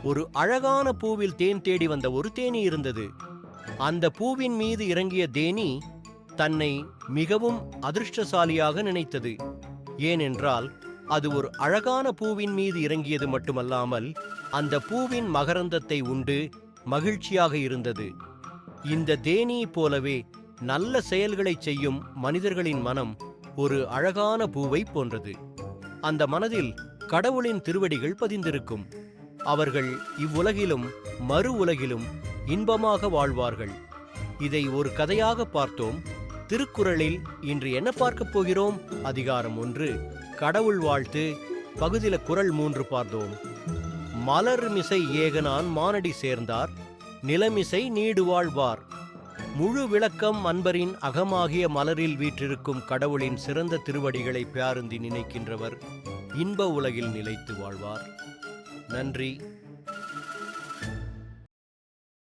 ஒரு அழகான பூவில் தேன் தேடி வந்த ஒரு தேனீ இருந்தது. அந்த பூவின் மீது இறங்கிய தேனீ தன்னை மிகவும் அதிர்ஷ்டசாலியாக நினைத்தது. ஏனென்றால் அது ஒரு அழகான பூவின் மீது இறங்கியது மட்டுமல்லாமல் அந்த பூவின் மகரந்தத்தை உண்டு மகிழ்ச்சியாக இருந்தது. இந்த தேனீ போலவே நல்ல செயல்களை செய்யும் மனிதர்களின் மனம் ஒரு அழகான பூவை போன்றது. அந்த மனதில் கடவுளின் திருவடிகள் பதிந்திருக்கும். அவர்கள் இவ்வுலகிலும் மறு உலகிலும் இன்பமாக வாழ்வார்கள். இதை ஒரு கதையாக பார்த்தோம். திருக்குறளில் இன்று என்ன பார்க்கப் போகிறோம்? அதிகாரம் 1 கடவுள் வாழ்த்து பகுதியில குறள் 3 பார்த்தோம். மலர்மிசை ஏகனான் மானடி சேர்ந்தார் நிலமிசை நீடு வாழ்வார். முழு விளக்கம் அன்பரின் அகமாகிய மலரில் வீற்றிருக்கும் கடவுளின் சிறந்த திருவடிகளை பேருந்தி நினைக்கின்றவர் இன்ப உலகில் நிலைத்து வாழ்வார். நன்றி.